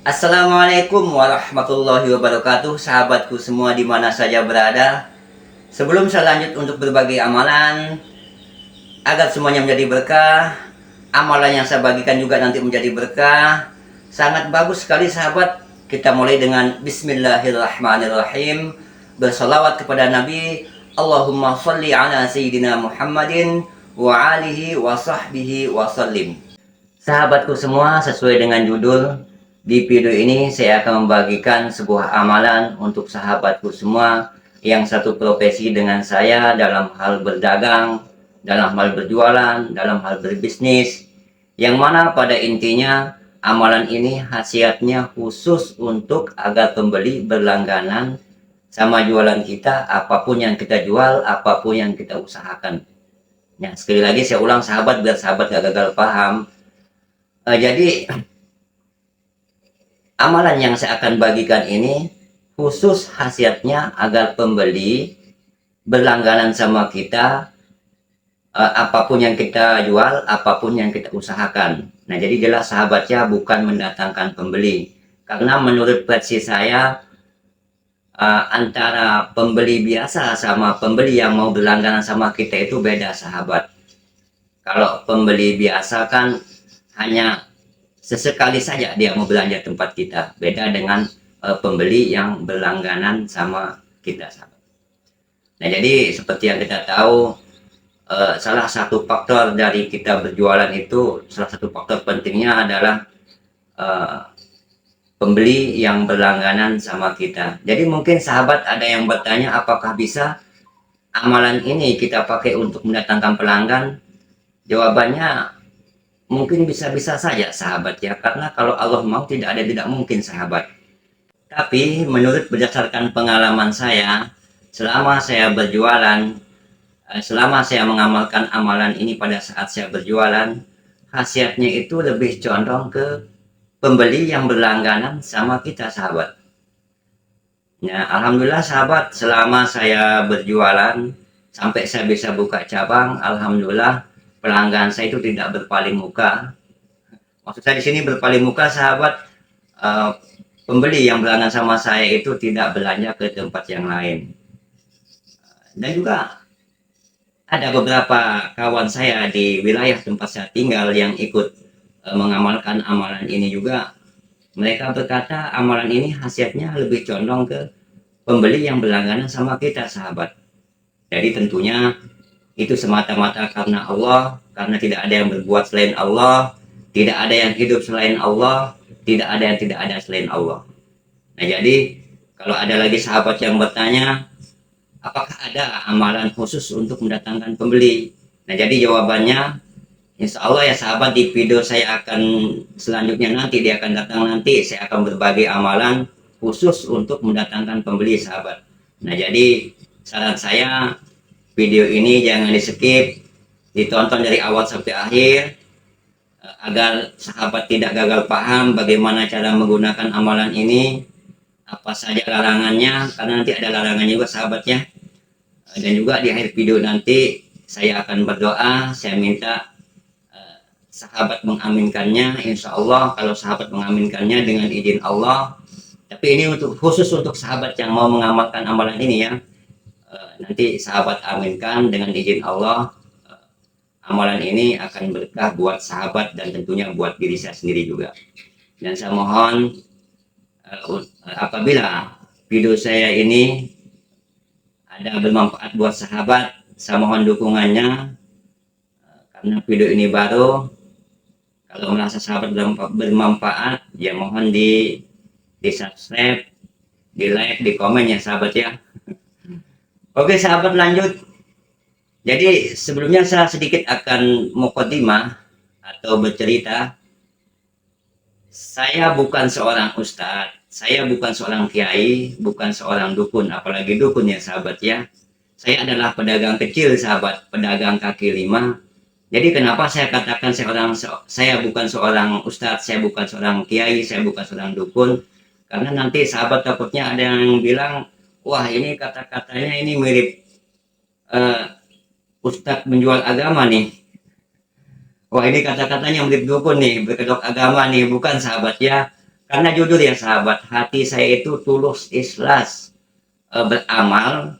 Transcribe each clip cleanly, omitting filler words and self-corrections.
Assalamualaikum warahmatullahi wabarakatuh, sahabatku semua di mana saja berada. Sebelum saya lanjut untuk berbagi amalan, agar semuanya menjadi berkah, amalan yang saya bagikan juga nanti menjadi berkah. Sangat bagus sekali sahabat, kita mulai dengan Bismillahirrahmanirrahim. Bersalawat kepada Nabi. Allahumma salli ala Sayyidina Muhammadin wa alihi wa sahbihi wa sallim. Sahabatku semua, sesuai dengan judul, di video ini saya akan membagikan sebuah amalan untuk sahabatku semua yang satu profesi dengan saya dalam hal berdagang, dalam hal berjualan, dalam hal berbisnis, yang mana pada intinya amalan ini khasiatnya khusus untuk agar pembeli berlangganan sama jualan kita, apapun yang kita jual, apapun yang kita usahakan. Ya, sekali lagi saya ulang sahabat, biar sahabat gak gagal paham. Jadi amalan yang saya akan bagikan ini khusus khasiatnya agar pembeli berlangganan sama kita, apapun yang kita jual, apapun yang kita usahakan. Nah, jadi jelas sahabatnya bukan mendatangkan pembeli, karena menurut versi saya antara pembeli biasa sama pembeli yang mau berlangganan sama kita itu beda sahabat. Kalau pembeli biasa kan hanya sesekali saja dia mau belanja tempat kita, beda dengan pembeli yang berlangganan sama kita sahabat. Nah, jadi seperti yang kita tahu, salah satu faktor dari kita berjualan itu, salah satu faktor pentingnya adalah pembeli yang berlangganan sama kita. Jadi mungkin sahabat ada yang bertanya, apakah bisa amalan ini kita pakai untuk mendatangkan pelanggan? Jawabannya mungkin bisa-bisa saja sahabat ya, karena kalau Allah mau tidak ada tidak mungkin sahabat. Tapi menurut berdasarkan pengalaman saya, selama saya berjualan, selama saya mengamalkan amalan ini pada saat saya berjualan, khasiatnya itu lebih condong ke pembeli yang berlangganan sama kita sahabat. Ya, alhamdulillah sahabat, selama saya berjualan sampai saya bisa buka cabang, alhamdulillah pelanggan saya itu tidak berpaling muka. Maksud saya di sini berpaling muka sahabat, pembeli yang berlangganan sama saya itu tidak belanja ke tempat yang lain. Dan juga ada beberapa kawan saya di wilayah tempat saya tinggal yang ikut mengamalkan amalan ini juga. Mereka berkata amalan ini khasiatnya lebih condong ke pembeli yang berlangganan sama kita sahabat. Jadi tentunya itu semata-mata karena Allah, karena tidak ada yang berbuat selain Allah, tidak ada yang hidup selain Allah, tidak ada yang tidak ada selain Allah. Nah, jadi kalau ada lagi sahabat yang bertanya, apakah ada amalan khusus untuk mendatangkan pembeli? Nah, jadi jawabannya, insya Allah ya sahabat, di video saya akan selanjutnya nanti, dia akan datang nanti, saya akan berbagi amalan khusus untuk mendatangkan pembeli sahabat. Nah, jadi saran saya, video ini jangan di skip, ditonton dari awal sampai akhir, agar sahabat tidak gagal paham bagaimana cara menggunakan amalan ini, apa saja larangannya, karena nanti ada larangannya juga sahabatnya. Dan juga di akhir video nanti saya akan berdoa, saya minta sahabat mengaminkannya. Insya Allah kalau sahabat mengaminkannya dengan izin Allah. Tapi ini untuk khusus untuk sahabat yang mau mengamalkan amalan ini ya. Nanti sahabat aminkan dengan izin Allah, amalan ini akan berkah buat sahabat dan tentunya buat diri saya sendiri juga. Dan saya mohon apabila video saya ini ada bermanfaat buat sahabat, saya mohon dukungannya, karena video ini baru. Kalau merasa sahabat bermanfaat, ya mohon di subscribe, di like, di komen ya sahabat ya. Oke sahabat, lanjut. Jadi sebelumnya saya sedikit akan mukadimah atau bercerita. Saya bukan seorang ustadz, saya bukan seorang kiai, bukan seorang dukun, apalagi dukun ya sahabat ya. Saya adalah pedagang kecil sahabat, pedagang kaki lima. Jadi kenapa saya katakan saya bukan seorang ustadz, saya bukan seorang kiai, saya bukan seorang dukun? Karena nanti sahabat takutnya ada yang bilang, wah ini kata-katanya ini mirip ustadz menjual agama nih. Wah ini kata-katanya mirip dukun nih, berkedok agama nih. Bukan sahabat ya. Karena jujur ya sahabat, hati saya itu tulus ikhlas beramal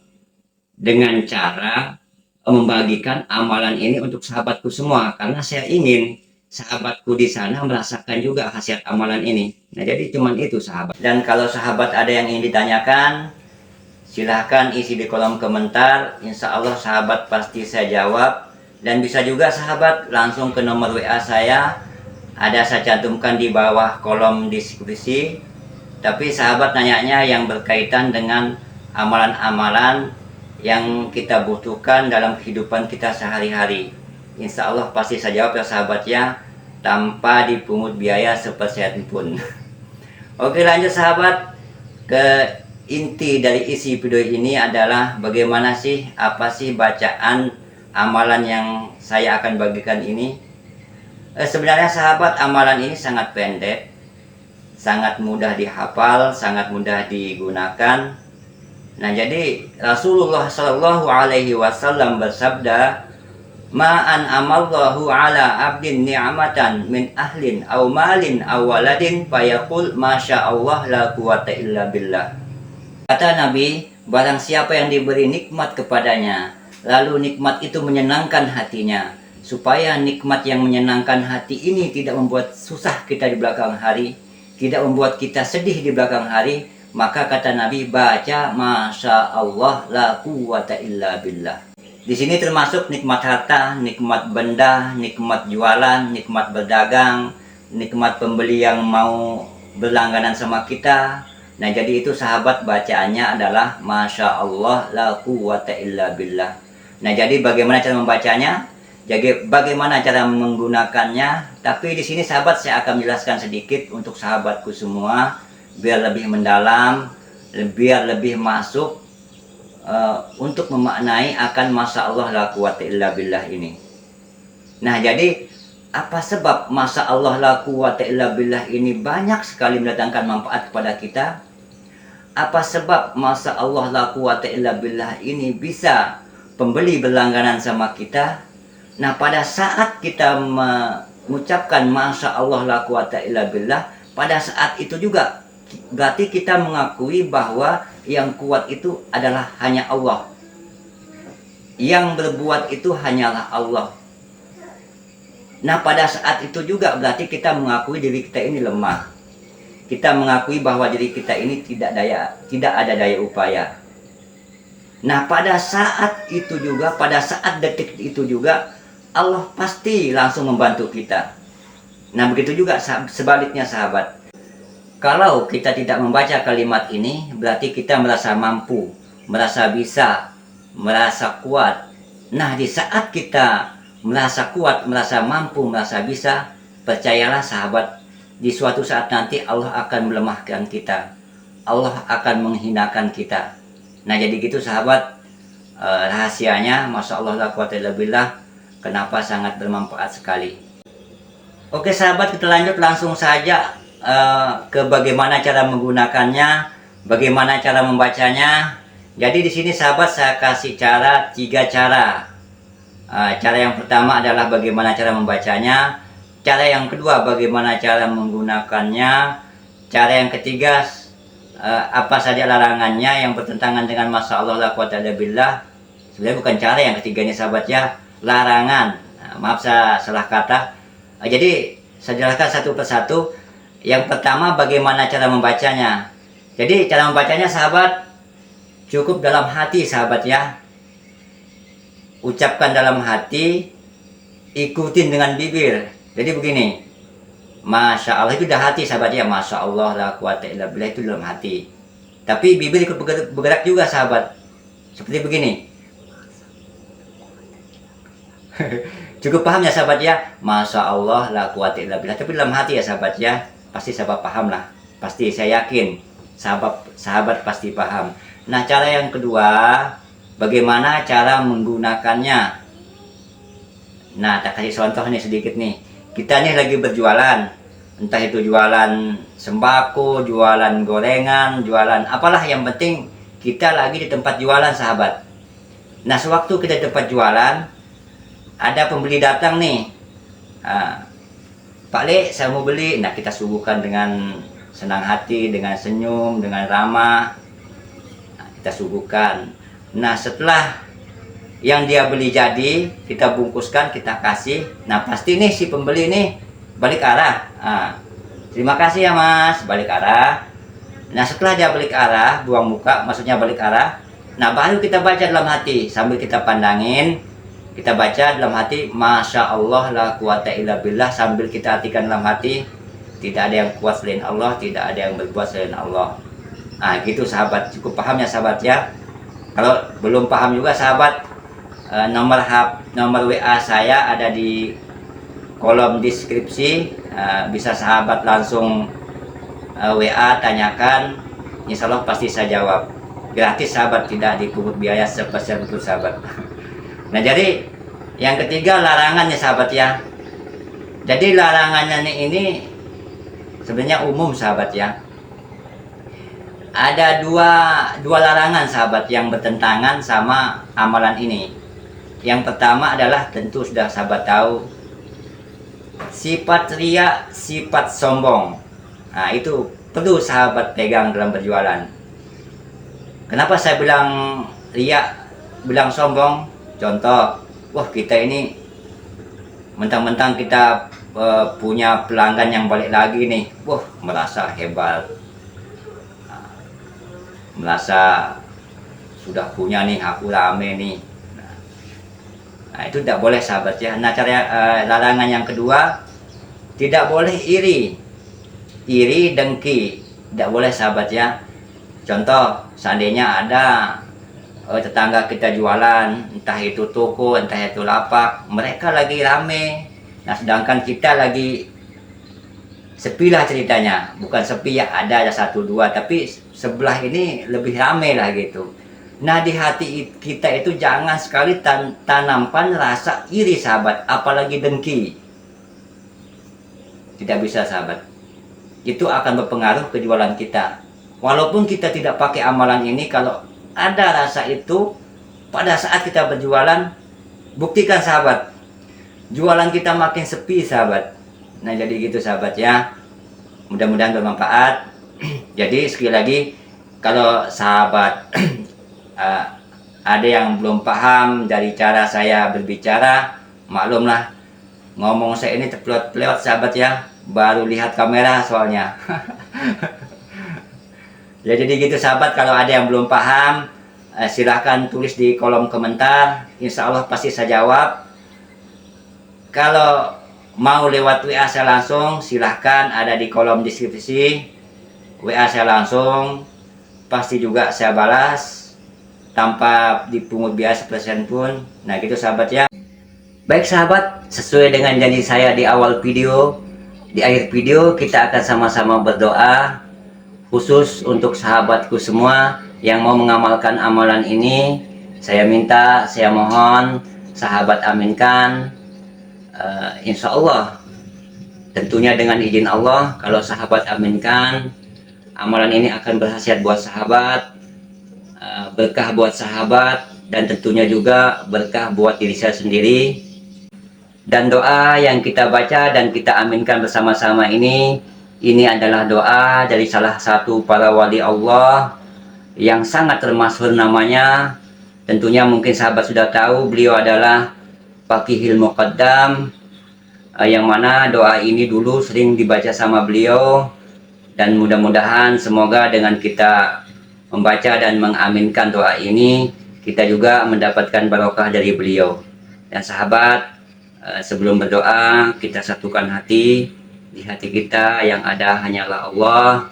dengan cara membagikan amalan ini untuk sahabatku semua, karena saya ingin sahabatku di sana merasakan juga khasiat amalan ini. Nah, jadi cuman itu sahabat. Dan kalau sahabat ada yang ingin ditanyakan, silahkan isi di kolom komentar. Insya Allah sahabat pasti saya jawab. Dan bisa juga sahabat langsung ke nomor WA saya, ada saya cantumkan di bawah kolom deskripsi. Tapi sahabat nanyanya yang berkaitan dengan amalan-amalan yang kita butuhkan dalam kehidupan kita sehari-hari. Insya Allah pasti saya jawab ya sahabat ya, tanpa dipungut biaya sepeser pun. Oke, lanjut sahabat, ke inti dari isi video ini adalah bagaimana sih, apa sih bacaan amalan yang saya akan bagikan ini. Sebenarnya sahabat, amalan ini sangat pendek, sangat mudah dihafal, sangat mudah digunakan. Nah, jadi Rasulullah Shallallahu Alaihi Wasallam bersabda, "Ma'an amallahu ala abdin ni'matan min ahlin aw malin aw waladin fayaqul masya Allah la quwata illa billah." Kata Nabi, barang siapa yang diberi nikmat kepadanya, lalu nikmat itu menyenangkan hatinya, supaya nikmat yang menyenangkan hati ini tidak membuat susah kita di belakang hari, tidak membuat kita sedih di belakang hari, maka kata Nabi, baca masya Allah la quwata illa billah. Di sini termasuk nikmat harta, nikmat benda, nikmat jualan, nikmat berdagang, nikmat pembeli yang mau berlangganan sama kita. Nah, jadi itu sahabat bacaannya adalah masya Allah la quwata illa billah. Nah, jadi bagaimana cara membacanya? Jadi bagaimana cara menggunakannya? Tapi di sini sahabat saya akan menjelaskan sedikit untuk sahabatku semua, biar lebih mendalam, biar lebih masuk untuk memaknai akan masya Allah la quwata illa billah ini. Nah, jadi apa sebab masya Allah la quwata illa billah ini banyak sekali mendatangkan manfaat kepada kita? Apa sebab masya Allah la quwata illa billah ini bisa pembeli berlangganan sama kita? Nah, pada saat kita mengucapkan masya Allah la quwata illa billah, pada saat itu juga berarti kita mengakui bahwa yang kuat itu adalah hanya Allah. Yang berbuat itu hanyalah Allah. Nah, pada saat itu juga berarti kita mengakui diri kita ini lemah. Kita mengakui bahwa diri kita ini tidak ada daya upaya. Nah, pada saat itu juga, pada saat detik itu juga, Allah pasti langsung membantu kita. Nah, begitu juga sebaliknya sahabat. Kalau kita tidak membaca kalimat ini, berarti kita merasa mampu, merasa bisa, merasa kuat. Nah, di saat kita merasa kuat, merasa mampu, merasa bisa, percayalah sahabat, di suatu saat nanti Allah akan melemahkan kita. Allah akan menghinakan kita. Nah, jadi gitu sahabat, rahasianya, masya Allah la quwata illa billah, kenapa sangat bermanfaat sekali. Oke sahabat, kita lanjut langsung saja ke bagaimana cara menggunakannya, bagaimana cara membacanya. Jadi di sini sahabat saya kasih tiga cara. Cara yang pertama adalah bagaimana cara membacanya. Cara yang kedua bagaimana cara menggunakannya. Cara yang ketiga apa saja larangannya yang bertentangan dengan masya Allah la quwata illa billah. Sebenarnya bukan cara yang ketiga ini sahabat ya, larangan. Maaf saya salah kata. Jadi saya jelaskan satu persatu. Yang pertama bagaimana cara membacanya. Jadi cara membacanya sahabat cukup dalam hati sahabat ya. Ucapkan dalam hati, ikutin dengan bibir. Jadi begini, masya Allah itu udah hati sahabat ya, masya Allah la quwata illa billah itu dalam hati. Tapi bibir ikut bergerak juga sahabat. Seperti begini. Cukup paham ya sahabat ya, masya Allah la quwata illa billah. Tapi dalam hati ya sahabat ya. Pasti sahabat paham lah, pasti saya yakin sahabat pasti paham. Nah, cara yang kedua bagaimana cara menggunakannya. Nah, tak kasih contoh nih sedikit nih. Kita nih lagi berjualan, entah itu jualan sembako, jualan gorengan, jualan apalah, yang penting kita lagi di tempat jualan sahabat. Nah, sewaktu kita di tempat jualan, ada pembeli datang nih, Pak Le, saya mau beli. Nah, kita suguhkan dengan senang hati, dengan senyum, dengan ramah. Nah, kita suguhkan. Nah, setelah yang dia beli jadi, kita bungkuskan, kita kasih. Nah, pasti nih si pembeli nih balik arah. Nah, terima kasih ya Mas, balik arah. Nah, setelah dia balik arah, buang muka, maksudnya balik arah. Nah, baru kita baca dalam hati sambil kita pandangin. Kita baca dalam hati, Masya Allah la quwata illa billah, sambil kita artikan dalam hati, tidak ada yang kuat selain Allah, tidak ada yang berbuat selain Allah. Nah, gitu sahabat, cukup paham ya sahabat ya. Kalau belum paham juga sahabat, nomor WA saya ada di kolom deskripsi. Bisa sahabat langsung WA tanyakan, insya Allah pasti saya jawab gratis sahabat, tidak dipungut biaya sepeser itu sahabat. Nah, jadi yang ketiga larangannya sahabat ya. Jadi larangannya ini sebenarnya umum sahabat ya. Ada dua larangan sahabat yang bertentangan sama amalan ini. Yang pertama adalah tentu sudah sahabat tahu, sifat ria, sifat sombong. Nah, itu perlu sahabat pegang dalam berjualan. Kenapa saya bilang ria, bilang sombong? Contoh, wah kita ini mentang-mentang kita punya pelanggan yang balik lagi nih, wah merasa hebat, merasa sudah punya nih, aku rame nih. Nah, itu tidak boleh sahabat ya. Nah, larangan yang kedua, tidak boleh iri, dengki, tidak boleh sahabat ya. Contoh, seandainya ada tetangga kita jualan, entah itu toko, entah itu lapak, mereka lagi rame. Nah, sedangkan kita lagi sepi lah ceritanya. Bukan sepi ya, ada satu dua, tapi sebelah ini lebih rame lah gitu. Nah, di hati kita itu jangan sekali tanamkan rasa iri sahabat, apalagi dengki. Tidak bisa sahabat. Itu akan berpengaruh ke jualan kita. Walaupun kita tidak pakai amalan ini, kalau ada rasa itu pada saat kita berjualan, buktikan sahabat, jualan kita makin sepi sahabat. Nah, jadi gitu sahabat ya. Mudah-mudahan bermanfaat. Jadi sekali lagi, kalau sahabat ada yang belum paham dari cara saya berbicara, maklumlah, ngomong saya ini terpelewat sahabat ya, baru lihat kamera soalnya. Ya, jadi gitu sahabat, kalau ada yang belum paham, silahkan tulis di kolom komentar, insya Allah pasti saya jawab. Kalau mau lewat WA saya langsung, silahkan, ada di kolom deskripsi. WA saya langsung, pasti juga saya balas tanpa dipungut biaya sepersen pun. Nah, gitu sahabat ya. Baik sahabat, sesuai dengan janji saya di awal video, di akhir video kita akan sama-sama berdoa khusus untuk sahabatku semua yang mau mengamalkan amalan ini. Saya minta, saya mohon sahabat aminkan. Insya Allah, tentunya dengan izin Allah, kalau sahabat aminkan, amalan ini akan berkhasiat buat sahabat, berkah buat sahabat, dan tentunya juga berkah buat diri saya sendiri. Dan doa yang kita baca dan kita aminkan bersama-sama ini adalah doa dari salah satu para wali Allah yang sangat termasyhur namanya. Tentunya mungkin sahabat sudah tahu, beliau adalah Faqihil Muqaddam, yang mana doa ini dulu sering dibaca sama beliau. Dan mudah-mudahan semoga dengan kita membaca dan mengaminkan doa ini, kita juga mendapatkan barokah dari beliau. Dan sahabat, sebelum berdoa, kita satukan hati. Di hati kita yang ada hanyalah Allah.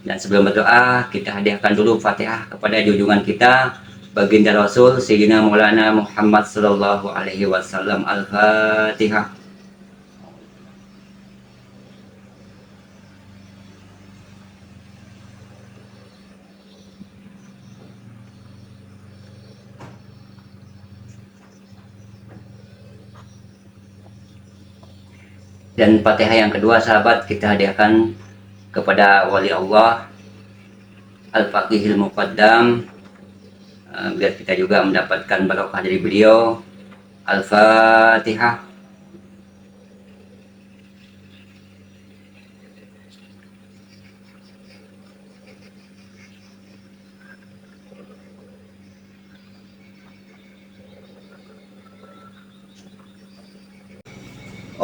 Dan sebelum berdoa, kita hadiahkan dulu Fatihah kepada junjungan kita, baginda Rasul Sayyidina Maulana Muhammad sallallahu alaihi wasallam. Al-Fatihah. Dan Fatihah yang kedua sahabat, kita hadiahkan kepada wali Allah Al-Faqihil Muqaddam, biar kita juga mendapatkan barokah dari beliau. Al-Fatihah.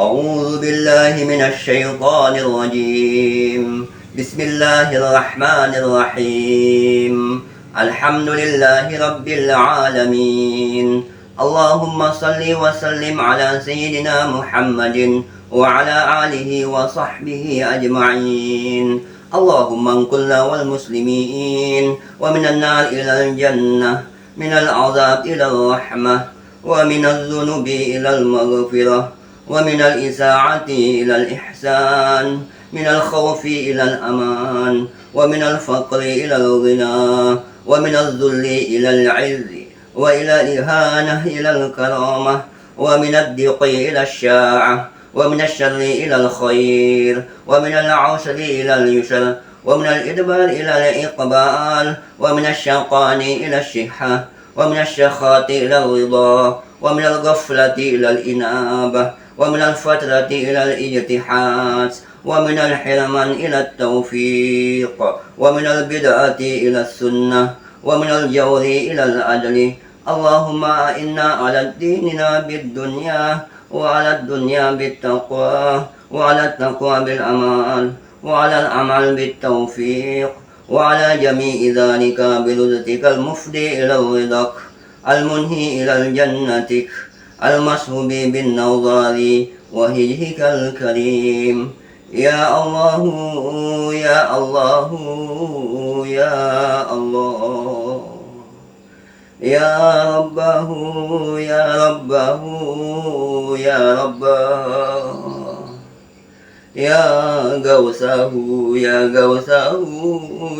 أعوذ بالله من الشيطان الرجيم. بسم الله الرحمن الرحيم. الحمد لله رب العالمين. اللهم صل وسلم على سيدنا محمد وعلى آله وصحبه أجمعين. اللهم انقلنا والمسلمين ومن النار إلى الجنة، من العذاب إلى الرحمة، ومن الذنوب إلى المغفرة، ومن الإساعة إلى الإحسان، من الخوف إلى الأمان، ومن الفقر إلى الغنى، ومن الذل إلى العز، وإلى الإهانة إلى الكرامة، ومن الضيق إلى الشاعة، ومن الشر إلى الخير، ومن العسر إلى اليسر، ومن الإدبار إلى الإقبال، ومن الشقاء إلى الشحة، ومن الشخاء إلى الرضا، ومن الغفلة إلى الإنابة، ومن الفترة إلى الإجتحاد، ومن الحرمان إلى التوفيق، ومن البدعة إلى السنة، ومن الجور إلى العدل. اللهم إنا على ديننا بالدنيا، وعلى الدنيا بالتقوى، وعلى التقوى بالأمال، وعلى الأمل بالتوفيق، وعلى جميع ذلك برزقك المفضي إلى رضاك، المنهي إلى جنتك، المصحوب بالنظار وهجهك الكريم. يا الله يا الله يا الله، يا ربه يا ربه يا ربه، يا غوثه يا غوثه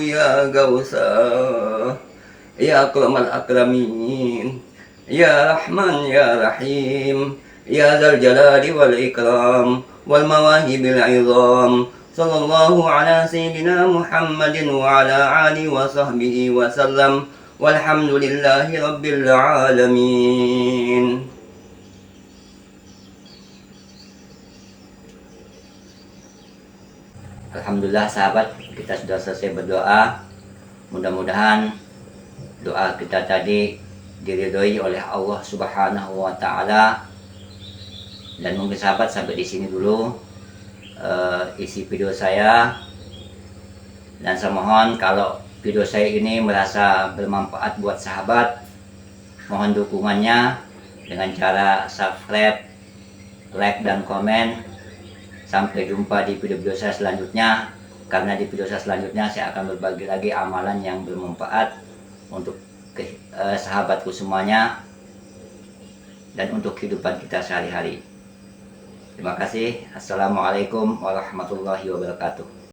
يا غوثه، يا أكرم الأكرمين، يا رحمن يا رحيم، يا ذا الجلال والإكرام والمواهب العظام. صلى الله على سيدنا محمد وعلى آله وصحبه وسلم، والحمد لله رب العالمين. Alhamdulillah sahabat, kita sudah selesai berdoa. Mudah-mudahan doa kita tadi diridhoi oleh Allah Subhanahu wa taala. Dan mungkin sahabat sampai di sini dulu isi video saya. Dan saya mohon kalau video saya ini merasa bermanfaat buat sahabat, mohon dukungannya dengan cara subscribe, like dan komen. Sampai jumpa di video-video saya selanjutnya, karena di video saya selanjutnya saya akan berbagi lagi amalan yang bermanfaat untuk sahabatku semuanya dan untuk kehidupan kita sehari-hari. Terima kasih. Assalamualaikum warahmatullahi wabarakatuh.